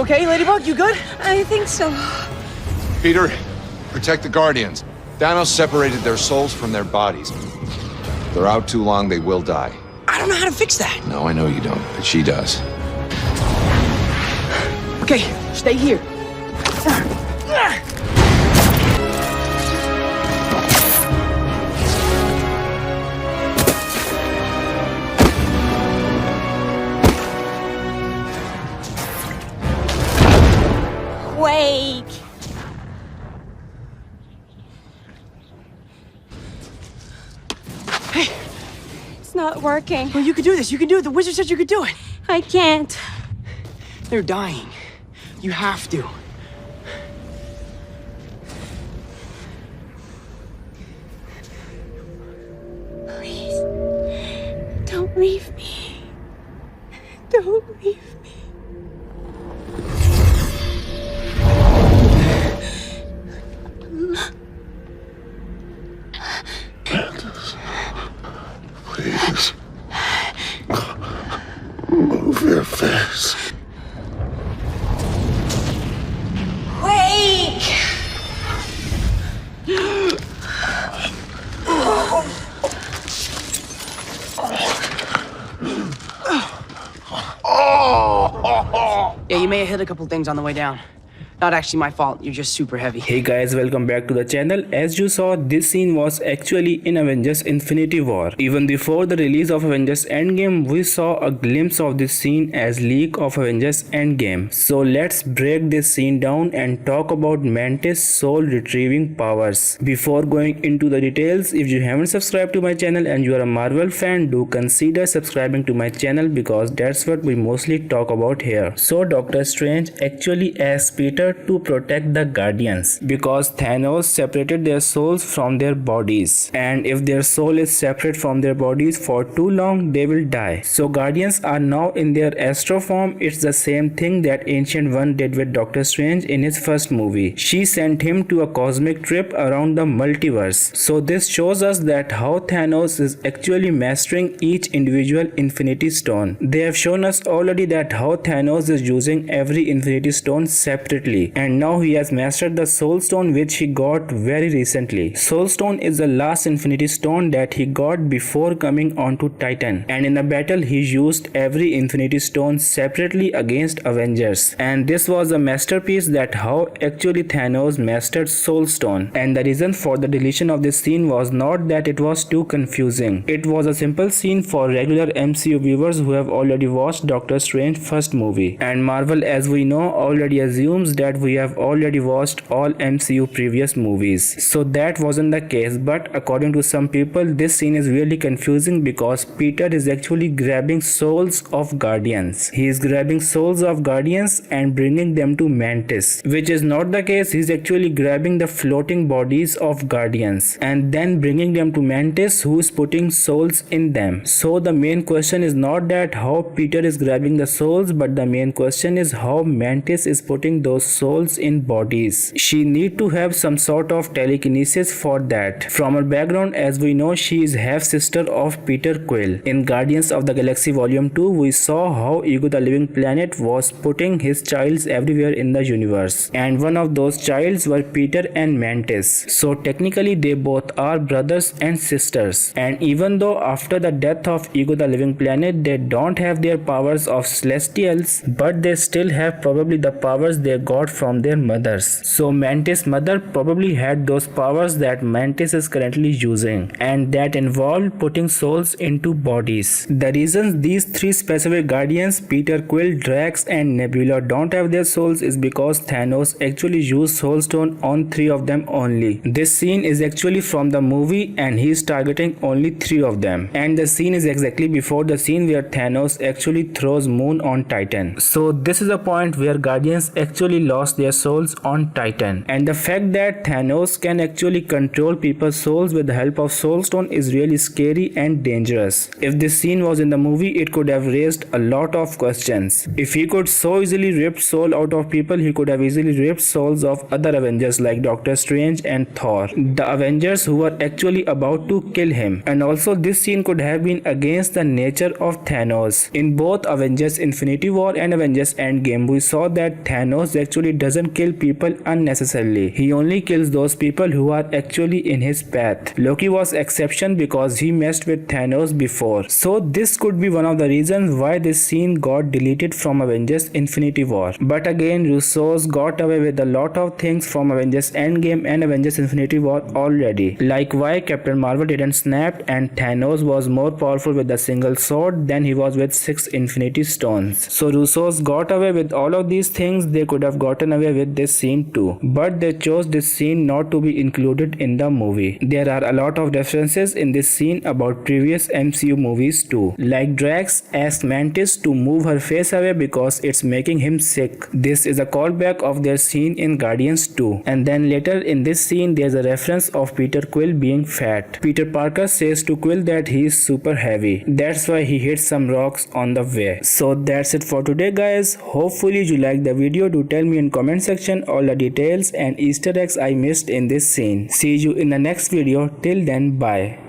okay, Ladybug? You good? I think so. Peter, protect the Guardians. Thanos separated their souls from their bodies. If they're out too long, they will die. I don't know how to fix that. No, I know you don't, but she does. Okay, stay here. Wake. Hey, It's not working. well, you can do this. You can do it. The wizard said you could do it. I can't. They're dying. You have to. Please. Don't leave me. Don't leave me. Please. Move your face. Wake! Yeah, you may have hit a couple things on the way down. Not actually my fault. You're just super heavy. Hey guys, welcome back to the channel. As you saw, this scene was actually in Avengers Infinity War. Even before the release of Avengers Endgame, we saw a glimpse of this scene as leak of Avengers Endgame. So let's break this scene down and talk about Mantis' soul retrieving powers. Before going into the details, if you haven't subscribed to my channel and you are a Marvel fan, do consider subscribing to my channel because that's what we mostly talk about here. So Doctor Strange actually asked Peter to protect the Guardians because Thanos separated their souls from their bodies, and if their soul is separate from their bodies for too long, they will die. So Guardians are now in their astro form. It's the same thing that Ancient One did with Doctor Strange in his first movie. She sent him to a cosmic trip around the multiverse. So this shows us that how Thanos is actually mastering each individual Infinity Stone. They have shown us already that how Thanos is using every Infinity Stone separately, and now he has mastered the Soul Stone, which he got very recently. Soul Stone is the last Infinity Stone that he got before coming onto Titan, and in a battle he used every Infinity Stone separately against Avengers, and this was a masterpiece that how actually Thanos mastered Soul Stone. And the reason for the deletion of this scene was not that it was too confusing. It was a simple scene for regular MCU viewers who have already watched Doctor Strange first movie, and Marvel, as we know, already assumes that we have already watched all MCU previous movies. So that wasn't the case, but according to some people, this scene is really confusing because Peter is actually grabbing souls of Guardians. He is grabbing souls of Guardians and bringing them to Mantis, which is not the case. He's actually grabbing the floating bodies of Guardians and then bringing them to Mantis, who is putting souls in them. So the main question is not that how Peter is grabbing the souls, but the main question is how Mantis is putting those souls in bodies. She need to have some sort of telekinesis for that. From her background, as we know, she is half sister of Peter Quill. In Guardians of the Galaxy Volume 2, we saw how Ego the Living Planet was putting his childs everywhere in the universe, and one of those childs were Peter and Mantis. So technically they both are brothers and sisters, and even though after the death of Ego the Living Planet they don't have their powers of Celestials, but they still have probably the powers they got from their mothers. So Mantis' mother probably had those powers that Mantis is currently using, and that involved putting souls into bodies. The reasons these three specific Guardians, Peter, Quill, Drax and Nebula, don't have their souls is because Thanos actually used Soul Stone on 3 of them only. This scene is actually from the movie and he is targeting only 3 of them, and the scene is exactly before the scene where Thanos actually throws Moon on Titan. So this is a point where Guardians actually lost their souls on Titan. And the fact that Thanos can actually control people's souls with the help of Soul Stone is really scary and dangerous. If this scene was in the movie, it could have raised a lot of questions. If he could so easily rip soul out of people, he could have easily ripped souls of other Avengers like Doctor Strange and Thor, the Avengers who were actually about to kill him. And also this scene could have been against the nature of Thanos. In both Avengers Infinity War and Avengers Endgame, we saw that Thanos actually doesn't kill people unnecessarily. He only kills those people who are actually in his path. Loki was exception because he messed with Thanos before. So this could be one of the reasons why this scene got deleted from Avengers Infinity War. But again, Russos got away with a lot of things from Avengers Endgame and Avengers Infinity War already. Like why Captain Marvel didn't snap and Thanos was more powerful with a single sword than he was with 6 Infinity Stones. So Russos got away with all of these things. They could have gotten away with this scene too. But they chose this scene not to be included in the movie. There are a lot of references in this scene about previous MCU movies too. Like Drax asked Mantis to move her face away because it's making him sick. This is a callback of their scene in Guardians 2. And then later in this scene there's a reference of Peter Quill being fat. Peter Parker says to Quill that he is super heavy. That's why he hits some rocks on the way. So that's it for today guys. Hopefully you liked the video. Do tell me in comment section all the details and Easter eggs I missed in this scene. See you in the next video. Till then, bye.